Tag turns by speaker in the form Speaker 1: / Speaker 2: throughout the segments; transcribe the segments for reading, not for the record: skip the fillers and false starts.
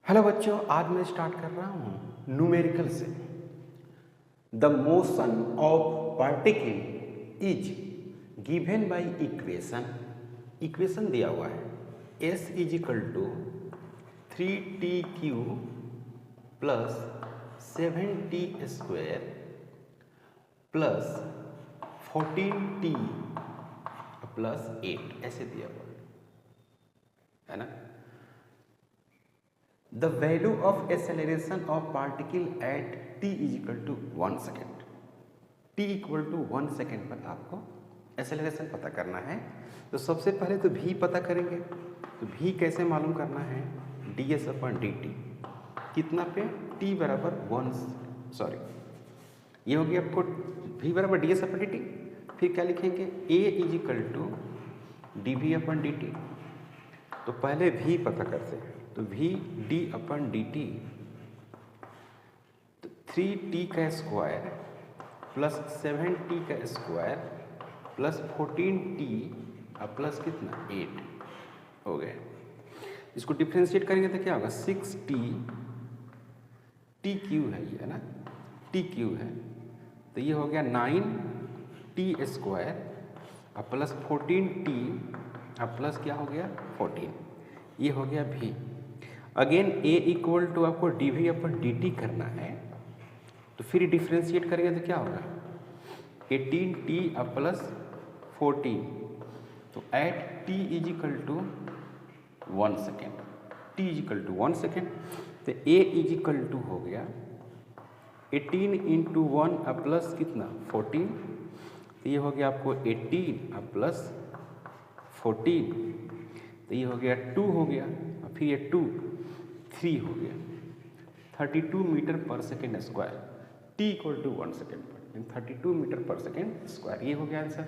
Speaker 1: Hello बच्चों, आज मैं स्टार्ट कर रहा हूँ न्यूमेरिकल से। The motion of particle is given by equation दिया हुआ है S is equal to 3TQ plus 7T square plus 14T plus 8 ऐसे दिया हुआ है ना। The value of acceleration of particle at t is equal to 1 second. t equal to 1 second पर आपको acceleration पता करना है। तो सबसे पहले तो v पता करेंगे। तो v कैसे मालूम करना है? ds अपन dt कितना पे t बराबर 1 ये होगी आपको v बराबर ds अपन dt। फिर क्या लिखेंगे? a is equal to dv upon dt। तो पहले v पता करते हैं। तो v d अपन dt तो 3t का स्क्वायर प्लस 7t का स्क्वायर प्लस 14t और प्लस कितना 8 हो गए। इसको डिफ्रेंशिएट करेंगे तो क्या होगा? 6t tq है ये, है ना, tq है। तो ये हो गया 9t स्क्वायर और प्लस 14t और प्लस क्या हो गया 14, ये हो गया v। Again a equal to आपको dv अपन dt करना है। तो फिर डिफ्रेंशिएट करेंगे तो क्या होगा? 18t और प्लस 14। तो at t is equal to 1 second, t is equal to 1 second. तो a इज इक्वल टू हो गया 18 इंटू 1 और प्लस कितना 14। तो ये हो गया आपको 18 और प्लस 14। तो ये हो गया 2 हो गया और फिर ये 2 3 हो गया 32 metre per second square. t equal to 1 second पर 32 मीटर पर सेकेंड स्क्वायर, ये हो गया आंसर।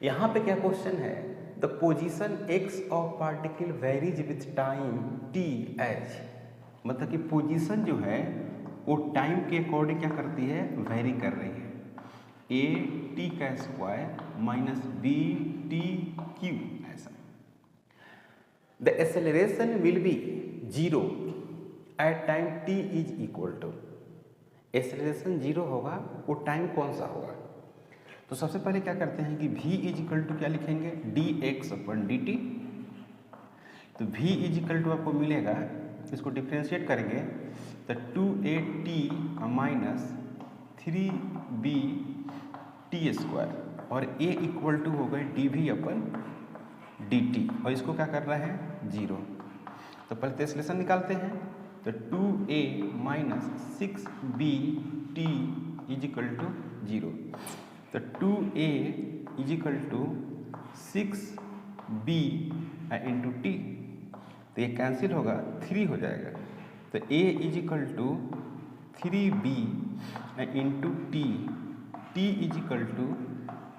Speaker 1: यहाँ पे क्या क्वेश्चन है? The position x of particle varies with time t H, मतलब कि पोजीशन जो है वो टाइम के अकॉर्डिंग क्या करती है? वेरी कर रही है। a t का square minus b t q ऐसा। The acceleration will be 0 at time t is equal to, acceleration 0 होगा, वो टाइम कौन सा होगा? तो सबसे पहले क्या करते हैं कि v इज इक्वल टू क्या लिखेंगे? dx अपन dt। तो v इज इक्वल टू आपको मिलेगा, इसको डिफ्रेंशिएट करेंगे तो 2at minus 3b t square और a इक्वल टू हो गए dv अपन dt और इसको क्या कर रहा है? 0। तो पहले एक्सेलरेशन निकालते हैं। तो 2a minus 6b t is equal to 0। तो 2a is equal to 6b into t, तो ये कैंसिल होगा, 3 हो जाएगा। तो a is equal to 3b into t is equal to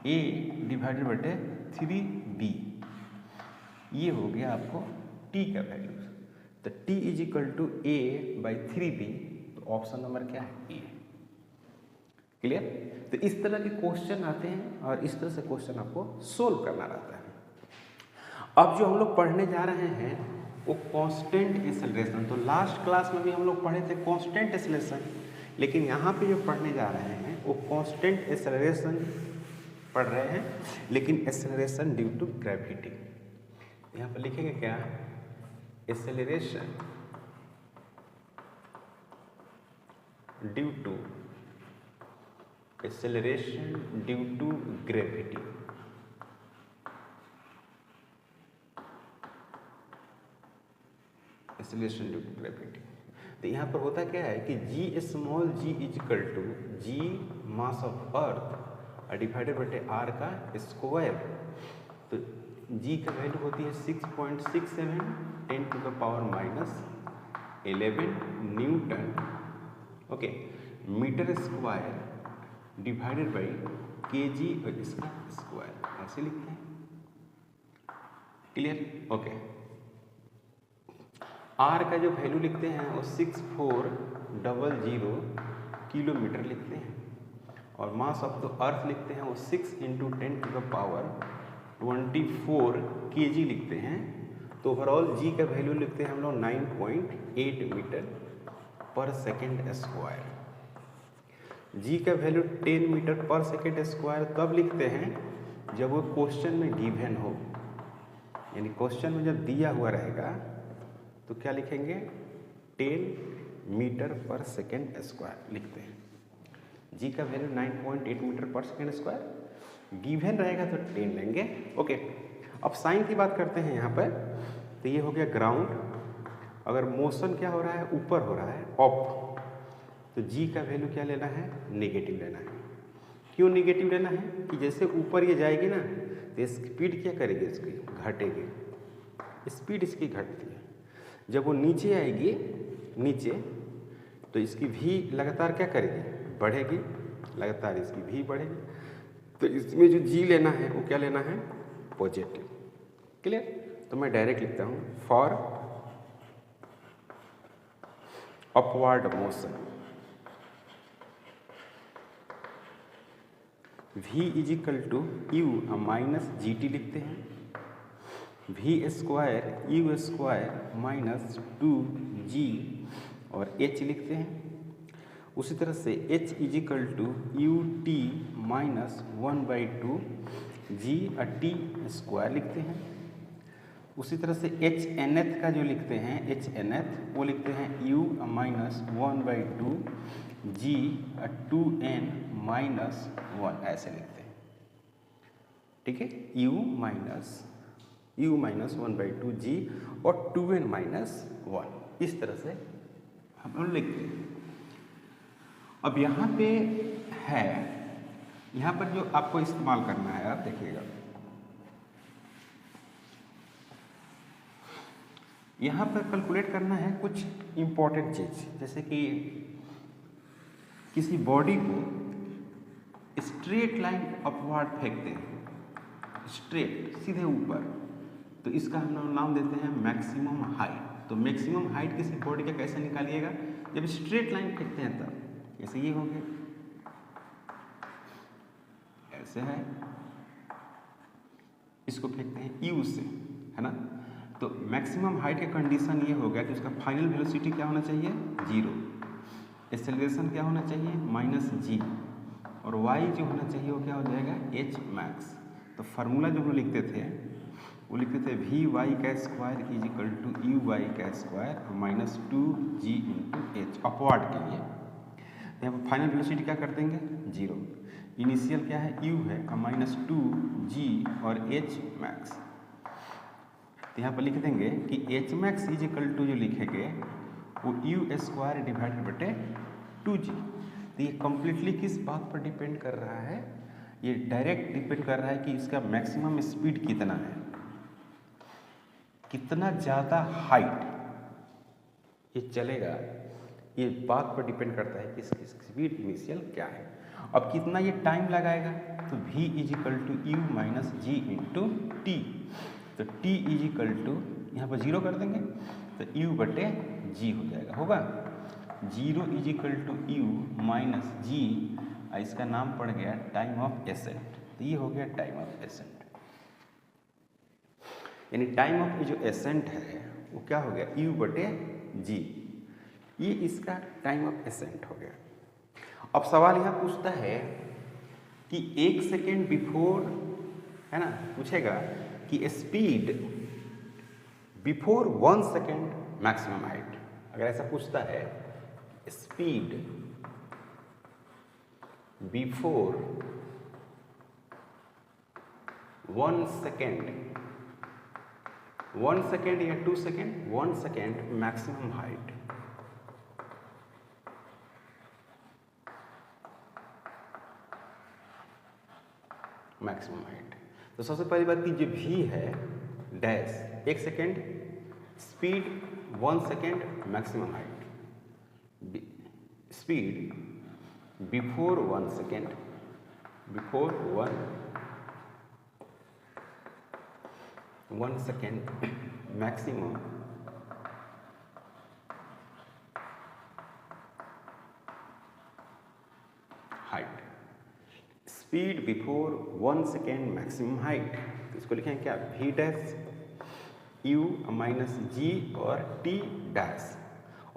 Speaker 1: a divided बटे 3b, ये हो गया आपको t का वैल्यू। तो t is equal to a by 3b, तो ऑप्शन नंबर क्या है? ए। क्लियर? तो इस तरह के क्वेश्चन आते हैं और इस तरह से क्वेश्चन आपको सोल्व करना रहता है। अब जो हम लोग पढ़ने जा रहे हैं वो कांस्टेंट एक्सेलरेशन। तो लास्ट क्लास में भी हम लोग पढ़े थे कांस्टेंट एक्सेलरेशन, लेकिन यहाँ पे जो पढ़ने जा रहे हैं वो कांस्टेंट एक्सेलरेशन पढ़ रहे हैं, लेकिन एक्सेलरेशन ड्यू टू ग्रेविटी। यहाँ पर लिखेंगे क्या? Acceleration due to gravity. Acceleration due to gravity. तो यहाँ पर होता क्या है कि g small g is equal to g mass of earth divided बटे r का स्क्वायर। तो g का वैल्यू होती है 6.67 10 to the power minus 11 newton, okay, metre square divided by kg और इसका स्क्वायर, ऐसे लिखते हैं। क्लियर? ओके। r का जो वैल्यू लिखते हैं वो 6400 किलोमीटर लिखते हैं और मास ऑफ द अर्थ लिखते हैं वो 6 into 10 to the power 24 kg लिखते हैं। तो ओवरऑल जी का वैल्यू लिखते हैं हम लोग 9.8 मीटर पर सेकेंड स्क्वायर। जी का value 10 metre per second square तब लिखते हैं जब वो क्वेश्चन में गिवन हो, यानी क्वेश्चन में जब दिया हुआ रहेगा तो क्या लिखेंगे 10 मीटर पर सेकेंड स्क्वायर लिखते हैं। जी का value 9.8 metre per second square, given रहेगा तो 10 लेंगे। ओके, अब साइन की बात करते हैं यहाँ पर। तो ये हो गया ग्राउंड, अगर मोशन क्या हो रहा है ऊपर हो रहा है अप, तो जी का वैल्यू क्या लेना है नेगेटिव लेना है। क्यों नेगेटिव लेना है कि जैसे ऊपर ये जाएगी ना तो स्पीड क्या करेगी इसकी घटेगी, स्पीड इसकी घटती है। जब वो नीचे आएगी नीचे तो इसकी भी लगातार क्या करेगी बढ़ेगी, लगातार इसकी भी बढ़ेगी। तो इसमें जो जी लेना है वो क्या लेना है पॉजिटिव। क्लियर? तो मैं डायरेक्ट लिखता हूँ for upward motion v is equal to you minus g t लिखते हैं। V square u square minus 2g और h लिखते हैं। उसी तरह से h is equal to u t minus 1/2 g t square लिखते हैं। उसी तरह से एच एन एथ का जो लिखते हैं एच एन एथ वो लिखते हैं u माइनस 1/2 जी 2n माइनस 1 ऐसे लिखते हैं। ठीक है, u माइनस 1/2 जी और 2n माइनस 1 इस तरह से हम लोग लिखते हैं। अब यहाँ पे है, यहाँ पर जो आपको इस्तेमाल करना है आप देखिएगा, यहाँ पर कैलकुलेट करना है कुछ इम्पोर्टेंट चीज़, जैसे कि किसी बॉडी को स्ट्रेट लाइन अपवर्ड फेंकते हैं, स्ट्रेट सीधे ऊपर, तो इसका हम लोग नाम देते हैं मैक्सिमम हाइट। तो मैक्सिमम हाइट किसी बॉडी का कैसे निकालिएगा, जब स्ट्रेट लाइन फेंकते हैं तब। जैसे ये हो गया, ऐसे है, इसको फेंकते हैं यू से, है ना। तो मैक्सिमम हाइट का कंडीशन ये हो गया कि उसका फाइनल वेलोसिटी क्या होना चाहिए 0, एक्सेलरेशन क्या होना चाहिए -g, और y जो होना चाहिए वो क्या हो जाएगा h मैक्स। तो फार्मूला जो हम लिखते थे वो लिखते थे वी वाई का square is equal to U Y का square minus 2g into H upward के लिए। यहाँ पर फाइनल वेलोसिटी क्या कर देंगे 0, इनिशियल क्या है u है माइनस 2g और h मैक्स। तो यहाँ पर लिख देंगे कि h max is equal to जो लिखेंगे वो u स्क्वायर डिवाइडेड बटे 2g। तो ये कम्प्लीटली किस बात पर डिपेंड कर रहा है, ये डायरेक्ट डिपेंड कर रहा है कि इसका मैक्सिमम स्पीड कितना है, कितना ज़्यादा हाइट ये चलेगा, ये बात पर डिपेंड करता है कि इसकी स्पीड इनिशियल क्या है। अब कितना ये टाइम लगाएगा, तो v is equal to you minus g into t. तो t इज इक्वल टू यहाँ पर 0 कर देंगे तो u बटे g हो जाएगा, होगा 0 is equal to you minus g, इसका नाम पड़ गया टाइम ऑफ एसेंट। तो ये हो गया टाइम ऑफ एसेंट, यानी टाइम ऑफ जो एसेंट है वो क्या हो गया u बटे g, ये इसका टाइम ऑफ एसेंट हो गया। अब सवाल यहाँ पूछता है कि 1 सेकेंड बिफोर, है ना, पूछेगा कि speed before 1 second maximum height. अगर ऐसा पूछता है स्पीड बिफोर 1 सेकेंड, 1 सेकेंड या 2 second, 1 second maximum height, maximum height. तो सबसे पहली बात कि जो v है dash 1 second, speed 1 second maximum height, speed before 1 second, before 1 second maximum height, speed before 1 second maximum height. तो इसको लिखें क्या v dash u minus g और टी डैश।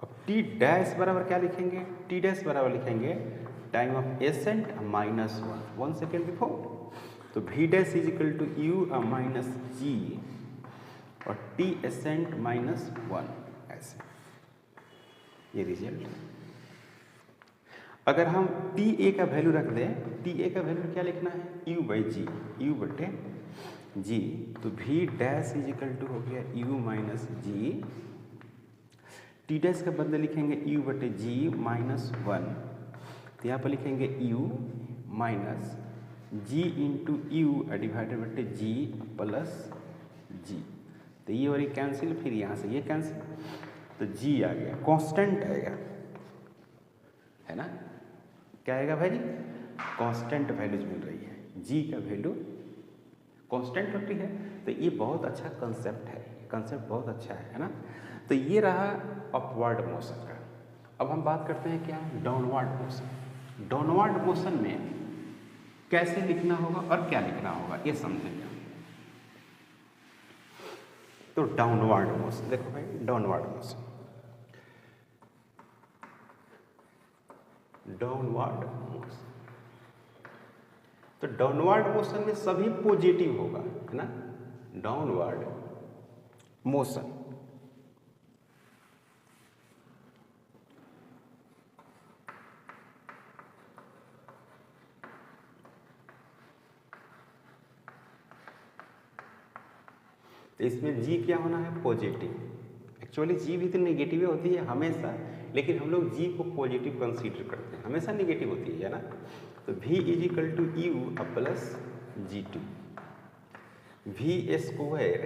Speaker 1: अब टी डैश बराबर क्या लिखेंगे, टी डैश बराबर लिखेंगे time of accent minus 1 second before. तो we dash is equal to you minus g और टी एसेंट माइनस 1, ऐसे ये रिजल्ट। अगर हम टी ए का वैल्यू रख दें, टी ए का वैल्यू क्या लिखना है, यू बाई जी, यू बटे जी। तो we dash is equal to हो गया u minus g, t dash के बदले लिखेंगे यू बटे जी माइनस 1। तो यहाँ पर लिखेंगे u minus g into u divided बटे जी प्लस जी। तो ये और ये कैंसिल, फिर यहाँ से ये कैंसिल, तो जी आ गया, कांस्टेंट आएगा, है ना। क्या आएगा भाई जी, कांस्टेंट वैल्यूज मिल रही है, जी का वैल्यू कांस्टेंट होती है। तो ये बहुत अच्छा कंसेप्ट है, कंसेप्ट बहुत अच्छा है ना। तो ये रहा अपवर्ड मोशन का। अब हम बात करते हैं क्या, डाउनवर्ड मोशन। डाउनवर्ड मोशन में कैसे लिखना होगा और क्या लिखना होगा ये समझेंगे। तो डाउनवर्ड मोशन देखो भाई, डाउनवर्ड मोशन, डाउनवर्ड मोशन, तो डाउनवर्ड मोशन में सभी पॉजिटिव होगा, है ना। डाउनवर्ड मोशन तो इसमें जी क्या होना है, पॉजिटिव। एक्चुअली जी भी तो नेगेटिव होती है हमेशा, लेकिन हम लोग जी को पॉजिटिव कंसीडर करते हैं, हमेशा नेगेटिव होती है ना। तो v is equal to u plus g to, v square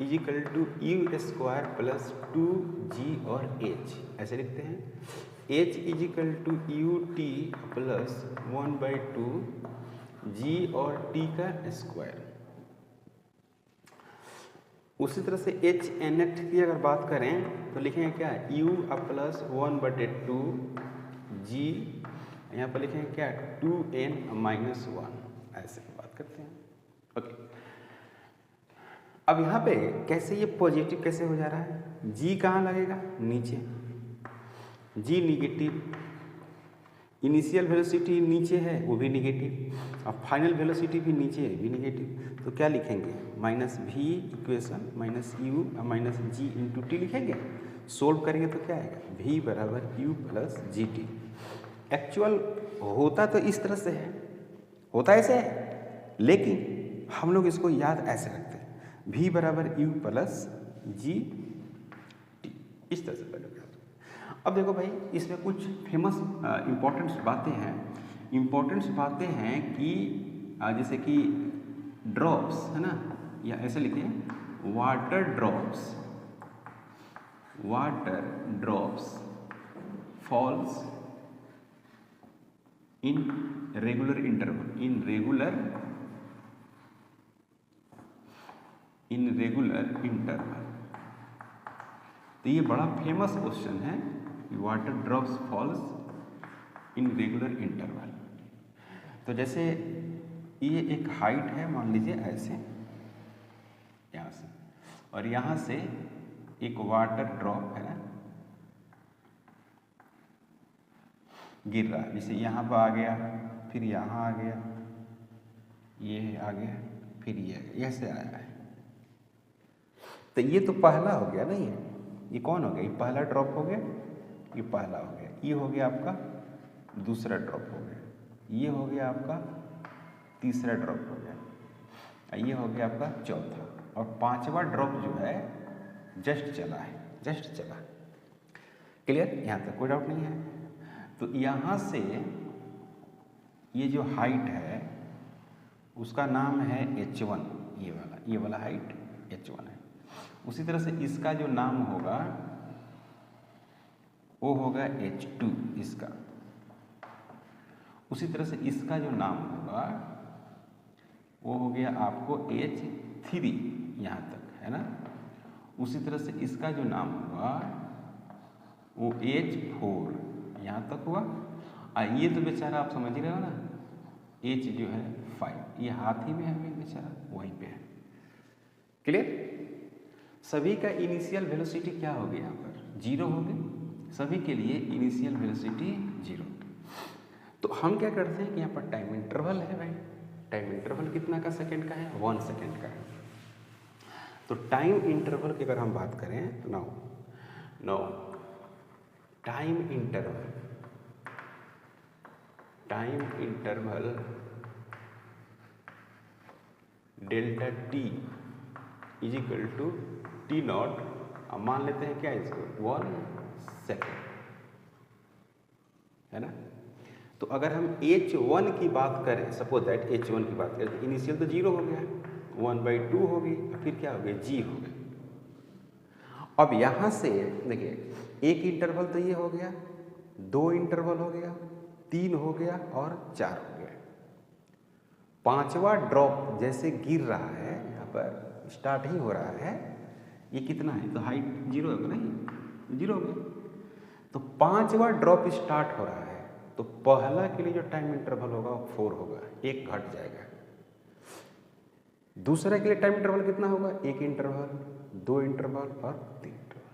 Speaker 1: is equal to u square plus 2g और h, ऐसे लिखते हैं। h is equal to u t plus 1/2 g और t का स्क्वायर। उसी तरह से एच एन एट की अगर बात करें तो लिखेंगे क्या, u प्लस 1/2 g, यहाँ पर लिखेंगे क्या 2n माइनस 1, ऐसे बात करते हैं। ओके, अब यहाँ पे कैसे ये पॉजिटिव कैसे हो जा रहा है, g कहाँ लगेगा, नीचे, g निगेटिव, इनिशियल वेलोसिटी नीचे है वो भी निगेटिव, और फाइनल वेलोसिटी भी नीचे है भी निगेटिव। तो क्या लिखेंगे, माइनस भी equation minus u minus g into t लिखेंगे। सोल्व करेंगे तो क्या आएगा, v बराबर u plus g t. Actual होता तो इस तरह से है, होता ऐसे है, लेकिन हम लोग इसको याद ऐसे रखते हैं, v बराबर यू प्लस जी टी, इस तरह से पहले। अब देखो भाई, इसमें कुछ फेमस इम्पोर्टेंट्स बातें हैं, इम्पोर्टेंट्स बातें हैं कि जैसे कि ड्रॉप्स, है ना, या ऐसे लिखें water drops, water drops falls in regular interval, in regular interval. तो ये बड़ा फेमस क्वेश्चन है, water drops falls in regular interval. तो जैसे ये एक हाइट है, मान लीजिए ऐसे, यहाँ से, और यहाँ से एक वाटर ड्रॉप है गिर रहा है, जैसे यहाँ पर आ गया, फिर यहाँ आ गया, ये आ गया, फिर ये ऐसे आया है। तो ये तो पहला हो गया ना, ये कौन हो गया, ये पहला ड्रॉप हो गया, ये पहला हो गया, ये हो गया आपका दूसरा ड्रॉप हो गया, ये हो गया आपका तीसरा ड्रॉप हो गया, ये हो गया आपका चौथा, और पांचवा ड्रॉप जो है जस्ट चला है, जस्ट चला। क्लियर, यहाँ तक कोई डाउट नहीं है। तो यहाँ से ये जो हाइट है उसका नाम है h1, ये वाला हाइट h1 है। उसी तरह से इसका जो नाम होगा वो होगा h2 इसका। उसी तरह से इसका जो नाम होगा वो हो गया आपको h3 यहाँ तक, है ना। उसी तरह से इसका जो नाम होगा वो h4 यहाँ तक हुआ। ये तो बेचारा आप समझ ही रहे हो ना, h जो है 5, ये हाथ ही में है बेचारा, वहीं पे है। क्लियर? सभी का इनिशियल वेलोसिटी क्या होगी यहाँ पर? 0 होगी। सभी के लिए इनिशियल वेलोसिटी 0। तो हम क्या करते हैं कि यहाँ पर टाइम इंटरवल है भाई, टाइम इंटरवल कितना का सेकंड का है? 1 सेकंड का है। तो टाइम इंटरवल की अगर हम बात करें तो no time interval delta t is equal to t nought, अब मान लेते हैं क्या इसको? 1 सेकेंड, है ना। तो अगर हम h1 की बात करें, सपोज दैट h1 की बात करें, तो इनिशियल तो 0 हो गया, 1/2 होगी, फिर क्या हो गया? g हो गया। अब यहाँ से देखिए, एक इंटरवल तो ये हो गया, 2 इंटरवल हो गया, 3 हो गया और 4 हो गया। 5वां ड्रॉप जैसे गिर रहा है, यहाँ पर स्टार्ट ही हो रहा है, ये कितना है? तो हाइट 0 होगा, नहीं 0 हो गया। तो 5वां ड्रॉप स्टार्ट हो रहा है, तो पहला के लिए जो टाइम इंटरवल होगा वो 4 होगा, 1 घट जाएगा। दूसरे के लिए टाइम इंटरवल कितना होगा? 1 इंटरवल, 2 इंटरवल और 3 इंटरवल।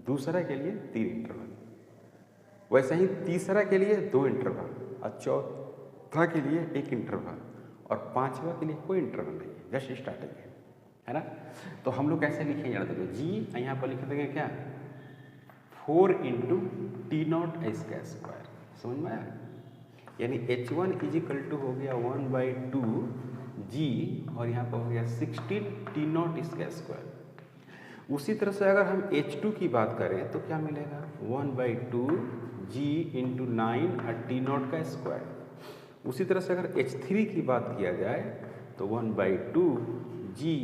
Speaker 1: दूसरा के लिए 3 इंटरवल, वैसे ही तीसरा के लिए 2 इंटरवल और चौथा के लिए 1 इंटरवल और 5वां के लिए कोई इंटरवल नहीं है, जस्ट स्टार्टिंग है ना। तो हम लोग कैसे लिखेंगे? याद रखो, जी यहाँ पर लिख देंगे क्या? 4 इंटू टी नॉट एस का स्क्वायर। समझ में आया? यानी h1 इज इक्वल टू हो गया 1/2 जी और यहाँ पर हो गया 16 टी नॉट इसका स्क्वायर। उसी तरह से अगर हम h2 की बात करें तो क्या मिलेगा? 1/2 जी इंटू 9 और टी नॉट का स्क्वायर। उसी तरह से अगर h3 की बात किया जाए तो 1/2 जी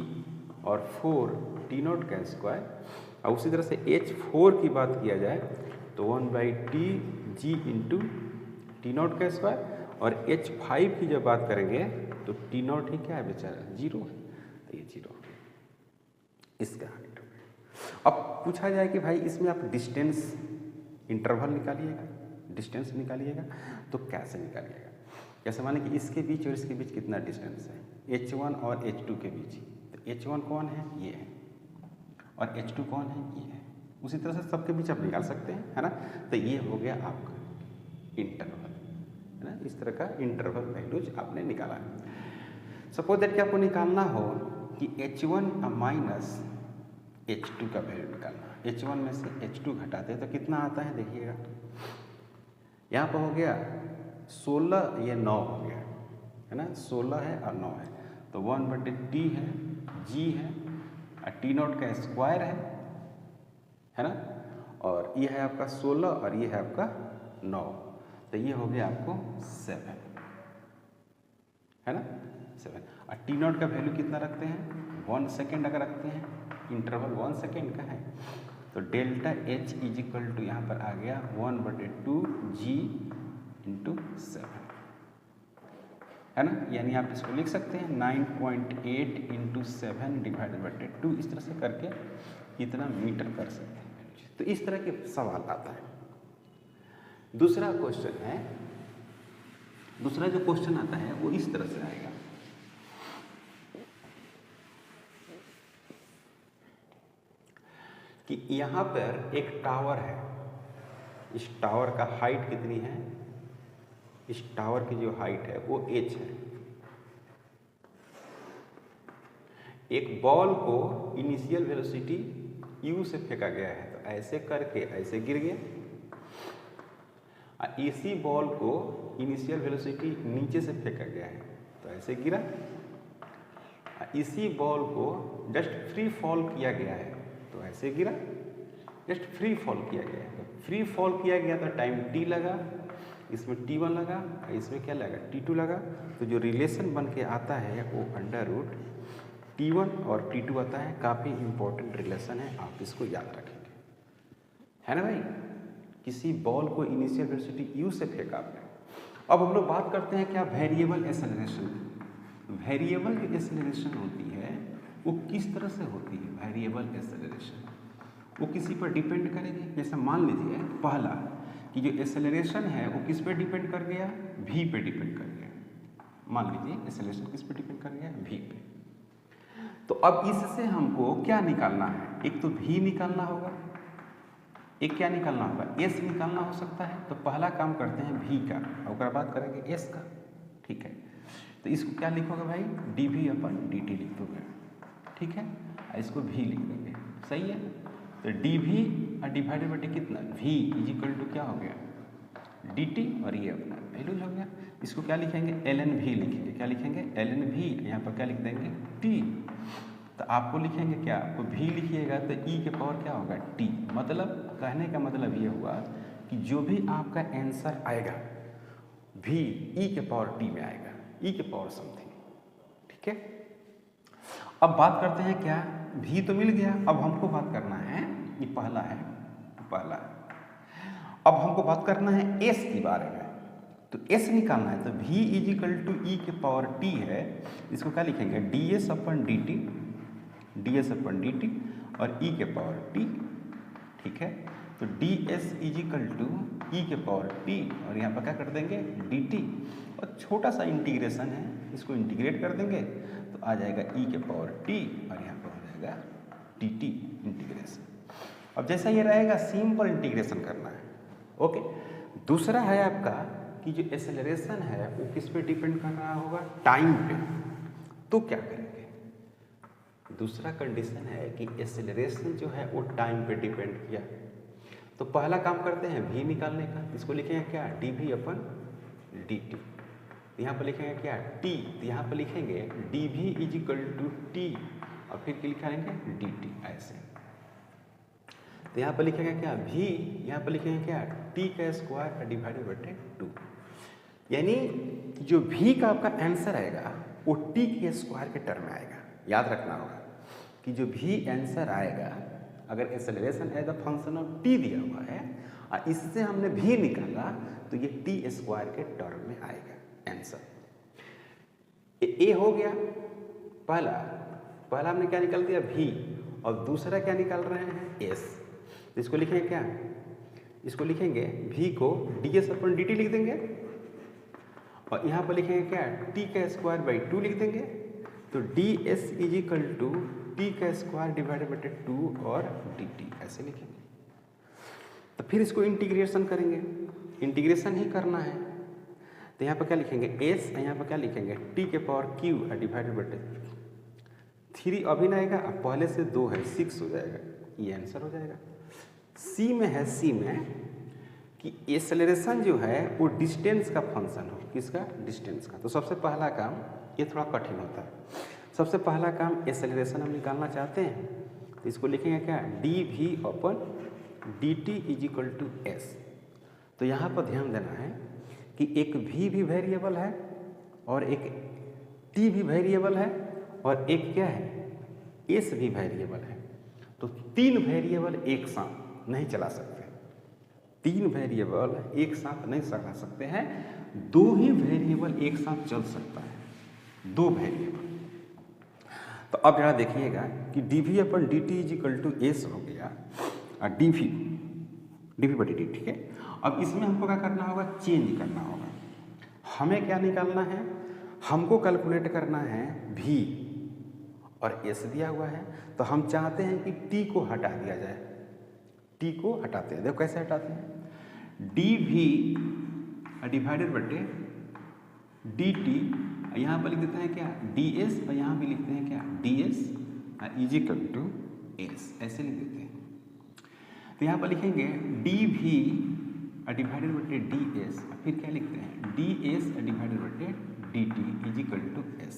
Speaker 1: और 4 टी नॉट का स्क्वायर। और उसी तरह से h4 की बात किया जाए तो 1/t g into t nought का स्क्वायर। और h5 की जब बात करेंगे तो टी नॉट ही क्या है बेचारा? 0 है, तो ये 0 हो गया, इसका हाइट हो गया। अब पूछा जाए कि भाई इसमें आप डिस्टेंस इंटरवल निकालिएगा, डिस्टेंस निकालिएगा, तो कैसे निकालिएगा? जैसे माने कि इसके बीच और इसके बीच कितना डिस्टेंस है? h1 और h2 के बीच। तो h1 कौन है? ये है, और h2 कौन है? ये है। उसी तरह से सबके बीच आप निकाल सकते हैं, है ना। तो ये हो गया आपका इंटरवल, है ना। इस तरह का इंटरवल वैल्यूज आपने निकाला है। सपोज दैट कि आपको निकालना हो कि h1 माइनस h2 का वैल्यू निकालना। h1 में से h2 घटाते हैं तो कितना आता है? देखिएगा, यहाँ पर हो गया 16, ये 9 हो गया, है ना। 16 है और 9 है, तो 1/t है, g है, टी नॉट का स्क्वायर है ना। और ये है आपका 16 और ये है आपका 9, तो ये हो गया आपको 7, है ना, 7। और टी नॉट का वैल्यू कितना रखते हैं? 1 सेकेंड अगर रखते हैं, इंटरवल 1 सेकेंड का है, तो delta h is equal to यहाँ पर आ गया 1/2 जी इंटू 7, है ना। यानी आप इसको लिख सकते हैं 9.8 इंटू 7 डिवाइडेड बाई 2, इस तरह से करके इतना मीटर कर सकते हैं। तो इस तरह के सवाल आता है। दूसरा क्वेश्चन है, दूसरा जो क्वेश्चन आता है वो इस तरह से आएगा कि यहाँ पर एक टावर है, इस टावर का हाइट कितनी है? इस टावर की जो हाइट है वो h है। एक बॉल को इनिशियल वेलोसिटी u से फेंका गया है, तो ऐसे करके ऐसे गिर गया। इसी बॉल को इनिशियल वेलोसिटी नीचे से फेंका गया है, तो ऐसे गिरा। इसी बॉल को जस्ट फ्री फॉल किया गया है, तो ऐसे गिरा। जस्ट फ्री फॉल किया गया है, तो फ्री फॉल किया गया तो टाइम t लगा, इसमें t1 लगा, इसमें क्या लगा? t2 लगा। तो जो रिलेशन बन के आता है वो √t1 और t2 आता है। काफ़ी इंपॉर्टेंट रिलेशन है, आप इसको याद रखेंगे, है ना भाई। किसी बॉल को इनिशियल वेलोसिटी u से फेंका आपने। अब हम लोग बात करते हैं क्या? Variable acceleration. वेरिएबल जो एक्सेलरेशन होती है वो किस तरह से होती है? वेरिएबल एक्सेलरेशन वो किसी पर डिपेंड करेगी। जैसे मान लीजिए पहला कि जो एक्सेलरेशन है वो किस पे डिपेंड कर गया? v पे डिपेंड कर गया। मान लीजिए एक्सेलरेशन किस पे डिपेंड कर गया? v पे। तो अब इससे हमको क्या निकालना है, एक तो v निकालना होगा, एक क्या निकालना होगा, s निकालना हो सकता है। तो पहला काम करते हैं v का, और बात करेंगे s का। ठीक है, तो इसको क्या लिखोगे भाई, dv/dt लिख दोगे। ठीक है, इसको v लिख देंगे, सही है। तो dv डिवाइडेड बाई कितना, v इज क्या हो गया dt, और ये अपना वैल्यूज हो गया। इसको क्या लिखेंगे, ln v लिखेंगे, क्या लिखेंगे ln v, यहाँ पर क्या लिख देंगे t। तो आपको लिखेंगे क्या, आपको v लिखिएगा तो e के पावर क्या होगा t। मतलब कहने का मतलब ये हुआ कि जो भी आपका आंसर आएगा v e के पावर t में आएगा, e के पावर समथिंग। ठीक है, अब बात करते हैं क्या, v तो मिल गया, अब हमको बात करना है, ये पहला है, पहला। अब हमको बात करना है s के बारे में। तो s निकालना है, तो v = e के पावर t है, इसको क्या लिखेंगे ds/dt, ds/dt और e के पावर t। ठीक है, तो ds = e के पावर t, और यहाँ पर क्या कर देंगे dt, और छोटा सा इंटीग्रेशन है, इसको इंटीग्रेट कर देंगे तो आ जाएगा e के पावर t, और यहाँ पर हो जाएगा dt इंटीग्रेशन। अब जैसा ये रहेगा सिंपल इंटीग्रेशन करना है। ओके, दूसरा है आपका कि जो एक्सेलरेशन है वो किस पे डिपेंड कर रहा होगा, टाइम पे। तो क्या करेंगे, दूसरा कंडीशन है कि एक्सेलरेशन जो है वो टाइम पे डिपेंड किया। तो पहला काम करते हैं v निकालने का, इसको लिखेंगे क्या dv/dt। यहाँ पर लिखेंगे क्या t, तो यहाँ पर लिखेंगे dv = t, और फिर क्या लिखेंगे dt, ऐसे। तो यहाँ पर लिखेंगे क्या v, यहाँ पर लिखेंगे क्या t² डिवाइडेड बाई 2। यानी जो v का आपका आंसर आएगा वो t² के टर्म में आएगा। याद रखना होगा कि जो v आंसर आएगा, अगर acceleration as a function of t दिया हुआ है और इससे हमने v निकाला तो ये t² के टर्म में आएगा आंसर। ए हो गया पहला हमने क्या निकाल दिया v, और दूसरा क्या निकाल रहे हैं s। तो इसको लिखेंगे क्या, इसको लिखेंगे v को ds/dt लिख देंगे, और यहाँ पर लिखेंगे क्या t²/2 लिख देंगे। तो ds = t² डिवाइडेड बाई 2 और dt, ऐसे लिखेंगे। तो फिर इसको इंटीग्रेशन करेंगे, इंटीग्रेशन ही करना है। तो यहाँ पर क्या लिखेंगे s, यहाँ पर क्या लिखेंगे t³ डिवाइडेड बाई 3 अभी ना आएगा, अब पहले से 2 है 6 हो जाएगा, ये आंसर हो जाएगा। सी में है, सी में कि एक्सेलरेशन जो है वो डिस्टेंस का फंक्शन हो, किसका, डिस्टेंस का। तो सबसे पहला काम, ये थोड़ा कठिन होता है, सबसे पहला काम एक्सेलरेशन हम निकालना चाहते हैं, तो इसको लिखेंगे क्या dv/dt = s। तो यहाँ पर ध्यान देना है कि एक v भी वेरिएबल है, और एक t भी वेरिएबल है, और एक क्या है s भी वेरिएबल है। तो 3 वेरिएबल एक साथ नहीं चला सकते, 3 वेरिएबल एक साथ नहीं चला सकते हैं, 2 ही वेरिएबल एक साथ चल सकता है, 2 वेरिएबल। तो अब यहाँ देखिएगा कि dv/dt = s हो गया, और dv/dt। ठीक है, अब इसमें हमको क्या करना होगा, चेंज करना होगा। हमें क्या निकालना है, हमको कैलकुलेट करना है v, और s दिया हुआ है, तो हम चाहते हैं कि t को हटा दिया जाए। t को हटाते हैं, देखो कैसे हटाते हैं, dv डिवाइडेड बाई dt, यहाँ पर लिख देते हैं क्या ds, और यहाँ भी लिखते हैं क्या ds = s, ऐसे लिख देते हैं। तो यहाँ पर लिखेंगे dv डिवाइडेड बाई ds, फिर क्या लिखते हैं ds divided by dt = s।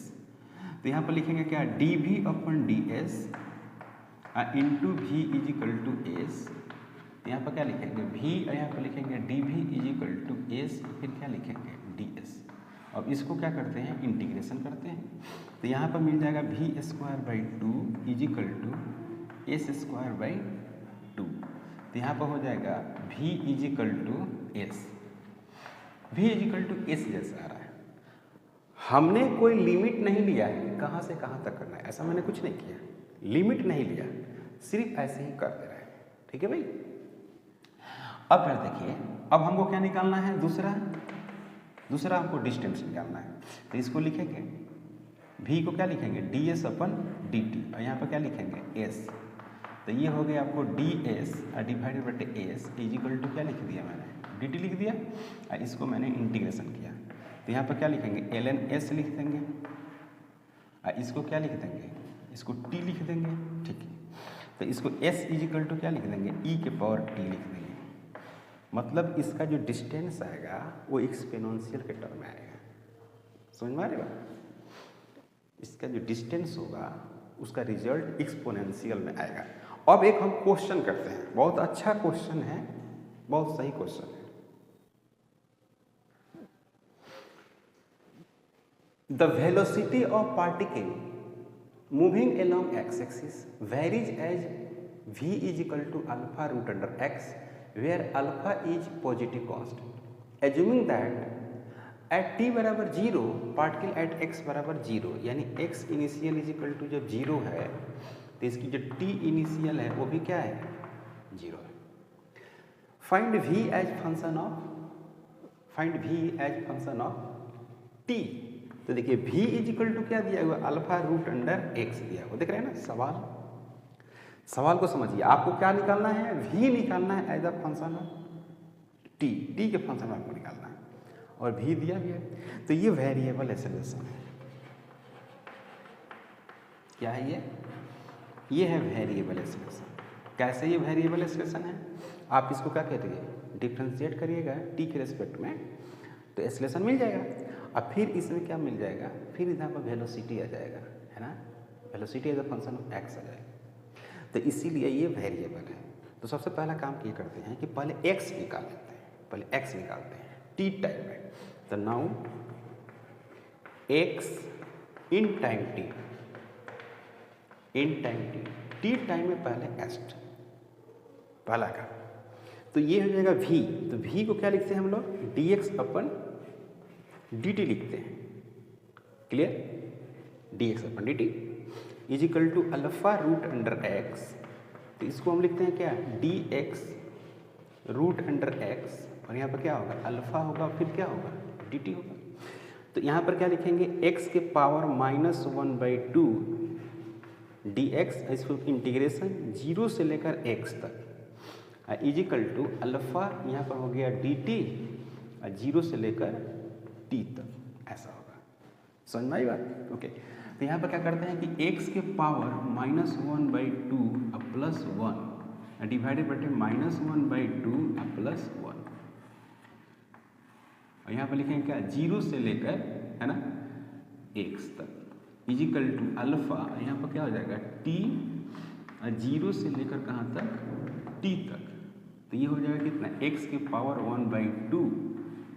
Speaker 1: तो यहाँ पर लिखेंगे क्या dv/ds इंटू v = s। यहाँ पर क्या लिखेंगे v, यहाँ पर लिखेंगे dv = s, फिर क्या लिखेंगे ds। अब इसको क्या करते हैं, इंटीग्रेशन करते हैं। तो यहाँ पर मिल जाएगा v² बाई 2 = s² बाई 2। तो यहाँ पर हो जाएगा v = s, v = s जैसा आ रहा है। हमने कोई लिमिट नहीं लिया है कहाँ से कहाँ तक करना है, ऐसा मैंने कुछ नहीं किया, लिमिट नहीं लिया, सिर्फ ऐसे ही कर दे रहे हैं। ठीक है भाई। अब फिर देखिए, अब हमको क्या निकालना है, दूसरा हमको डिस्टेंस निकालना है। तो इसको लिखेंगे v को क्या लिखेंगे ds अपन dt, और यहाँ पर क्या लिखेंगे s। तो ये हो गया आपको ds डिवाइडेड बटे s इज इक्वल टू क्या लिख दिया मैंने dt लिख दिया, और इसको मैंने इंटीग्रेशन किया। तो यहाँ पर क्या लिखेंगे ln s लिख देंगे, और इसको क्या लिख देंगे, इसको t लिख देंगे, ठीक है। तो इसको s इज इक्वल टू क्या लिख देंगे e के पावर t लिख देंगे। मतलब इसका जो डिस्टेंस आएगा वो एक्सपोनेंशियल के टर्म में आएगा, समझ में आ रही बात। इसका जो डिस्टेंस होगा उसका रिजल्ट एक्सपोनेंशियल में आएगा। अब एक हम क्वेश्चन करते हैं, बहुत अच्छा क्वेश्चन है, बहुत सही क्वेश्चन है। The velocity of particle moving along x axis varies as v is equal to alpha root under x where alpha is positive constant. Assuming that at t बराबर 0 पार्टिकल एट x बराबर 0, यानी x initial is equal to जब 0 है तो इसकी जो t initial है वो भी क्या है 0 है। Find v as function of t। तो देखिए v इज इक्वल टू क्या दिया हुआ अल्फा रूट अंडर x दिया हुआ, देख रहे हैं ना। सवाल को समझिए, आपको क्या निकालना है v निकालना है as a function of t के फंक्शन में आपको निकालना है, और v दिया भी है। तो ये वेरिएबल एक्सेलरेशन है, क्या है ये है वेरिएबल एक्सेलरेशन। कैसे ये वेरिएबल एक्सेलरेशन है, आप इसको क्या करिए डिफ्रेंशिएट करिएगा t के रेस्पेक्ट में तो एक्सेलरेशन मिल जाएगा, और फिर इसमें क्या मिल जाएगा, फिर यहाँ पर वेलोसिटी आ जाएगा, है ना। Velocity as a function of x आ जाएगा। तो इसीलिए ये वेरिएबल है। तो सबसे पहला काम ये करते हैं कि पहले x निकाल लेते हैं, t टाइम में। तो now x in time t time में पहले s पहला का। तो ये हो जाएगा v। तो v को क्या लिखते हैं हम लोग dx अपन dt लिखते हैं, क्लियर। dx अपन dt is equal to alpha root under x। तो इसको हम लिखते हैं क्या dx रूट अंडर x, और यहाँ पर क्या होगा अल्फा होगा, फिर क्या होगा dt होगा। तो यहाँ पर क्या लिखेंगे x के पावर -1/2 dx, इसको इंटीग्रेशन 0 से लेकर x तक इज इक्वल टू अल्फा, यहाँ पर हो गया dt 0 से लेकर t तक, ऐसा होगा। समझ में आई बात, ओके। तो यहाँ पर क्या करते हैं कि x के पावर -1/2 प्लस 1 डिवाइडेड बटे -1/2 प्लस 1, और यहाँ पर लिखेंगे क्या 0 से लेकर, है ना, x तक इज इक्वल टू अल्फा, यहाँ पर क्या हो जाएगा t 0 से लेकर कहाँ तक t तक। तो ये हो जाएगा कितना x के पावर 1/2,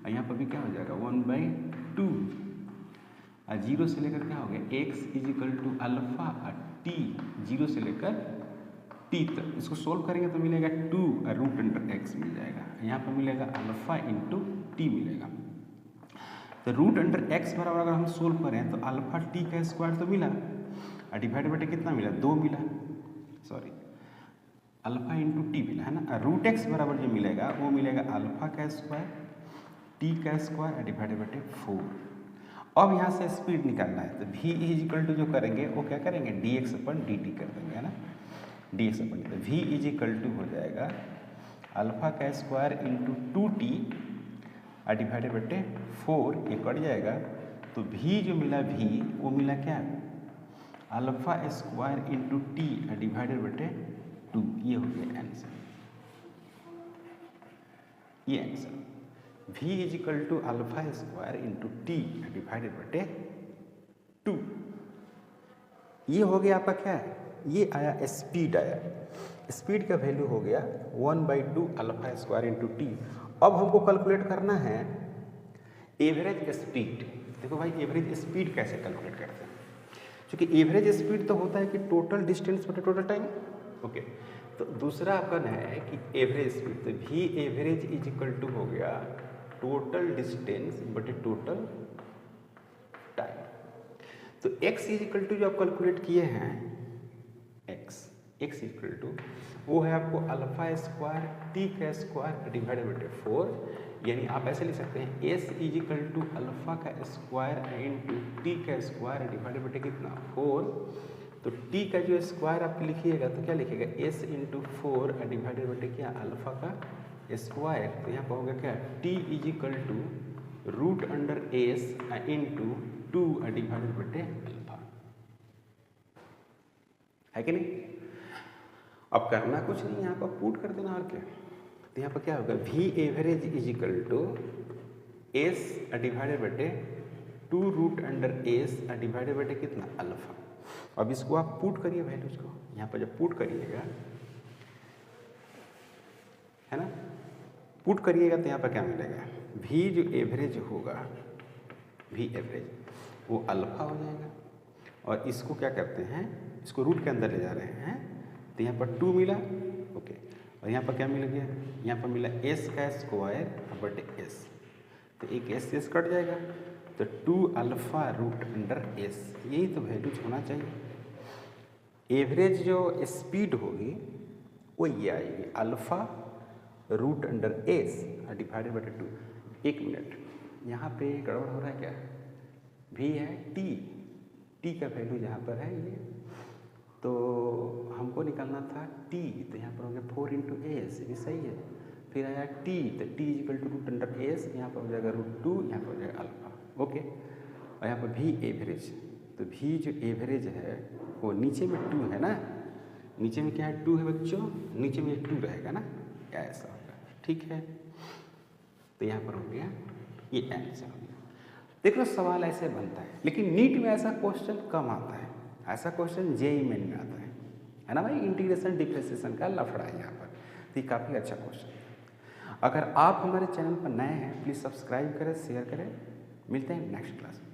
Speaker 1: और यहाँ पर भी क्या हो जाएगा 1/2, 0 से लेकर क्या हो गया x is equal to alpha t 0 से लेकर t तक। इसको सोल्व करेंगे तो मिलेगा 2 रूट अंडर x मिल जाएगा, यहाँ पर मिलेगा अल्फा इंटू t मिलेगा। तो रूट अंडर x बराबर अगर हम सोल्व करें तो अल्फा t का स्क्वायर तो मिला, और डिवाइड बटे कितना मिला 2 मिला, सॉरी अल्फा इंटू टी मिला, है ना। रूट x बराबर जो मिलेगा वो मिलेगा अल्फा का स्क्वायर t का स्क्वायर डिवाइड बटे 4। अब यहाँ से स्पीड निकालना है, तो v इज इक्वल टू जो करेंगे वो क्या करेंगे dx अपन dt कर देंगे, है ना, dx अपन। तो v इज इक्वल टू हो जाएगा अल्फा का स्क्वायर इंटू 2t डिवाइडेड बटे 4, ये कट जाएगा। तो v जो मिला v वो मिला क्या alpha square into t divided बटे 2, ये हो गया आंसर, ये answer v is equal to alpha square into t divided बटे 2। ये हो गया आपका क्या है, ये आया स्पीड आया, स्पीड का वैल्यू हो गया 1/2 अल्फा स्क्वायर इंटू टी। अब हमको कैलकुलेट करना है एवरेज स्पीड। देखो भाई एवरेज स्पीड कैसे कैलकुलेट करते हैं, क्योंकि एवरेज स्पीड तो होता है कि टोटल डिस्टेंस बटे टोटल टाइम, ओके। तो दूसरा आपका है कि एवरेज स्पीड, तो v average is equal to हो गया टोटल डिस्टेंस बटे टोटल टाइम। तो x इज इक्वल टू जो आप कैलकुलेट किए हैं x इक्वल टू वो है आपको अल्फा स्क्वायर टी का स्क्वायर डिवाइडेड बटे 4 यानी आप ऐसे लिख सकते हैं s is equal to alpha का स्क्वायर इंटू टी का स्क्वायर डिवाइडेड बटे कितना 4। तो टी का जो स्क्वायर आप लिखिएगा तो क्या लिखिएगा एस इंटू 4 डिवाइडेड बटे क्या अल्फा का स्क्वायर। तो यहाँ पर होगा क्या t is equal to root under s into 2 divided बटे अल्फा, है कि नहीं। अब करना कुछ नहीं, यहाँ पर पुट कर देना और क्या। तो यहाँ पर क्या होगा v average is equal to s divided बटे 2 रूट अंडर एस डिवाइडेड बटे कितना अल्फा। अब इसको आप पुट करिए वैल्यूज को, यहाँ पर जब पुट करिएगा है ना, पुट करिएगा तो यहाँ पर क्या मिलेगा वी जो एवरेज होगा वी एवरेज वो अल्फा हो जाएगा और इसको क्या करते हैं इसको रूट के अंदर ले जा रहे हैं। तो यहाँ पर 2 मिला ओके, और यहाँ पर क्या मिल गया यहाँ पर मिला एस का स्क्वायर बटे एस। तो एक एस कट जाएगा तो 2 अल्फा रूट अंडर एस, यही तो वैल्यूज होना चाहिए। एवरेज जो स्पीड होगी वो ये आएगी alpha root under s divided बटे 2। 1 मिनट यहाँ पे गड़बड़ हो रहा है क्या, भी है टी का वैल्यू यहाँ पर है ये, तो हमको निकालना था टी, तो यहाँ पर हो गया 4 इंटू एस, ये सही है। फिर आया टी, तो t equal to root under s, यहाँ पर हो जाएगा रूट 2, यहाँ पर हो जाएगा अल्फा ओके। और यहाँ पर भी एवरेज, तो भी जो एवरेज है वो नीचे में 2 है ना, नीचे में क्या है 2 है बच्चों, नीचे में 2 रहेगा ना, ऐसा होगा ठीक है। तो यहाँ पर हो गया ये आंसर हो गया। देख लो सवाल ऐसे बनता है, लेकिन नीट में ऐसा क्वेश्चन कम आता है, ऐसा क्वेश्चन जेईई मेन में आता है ना भाई। इंटीग्रेशन डिफरेंशिएशन का लफड़ा है यहाँ पर, तो ये काफ़ी अच्छा क्वेश्चन है। अगर आप हमारे चैनल पर नए हैं प्लीज़ सब्सक्राइब करें, शेयर करें। मिलते हैं नेक्स्ट क्लास में।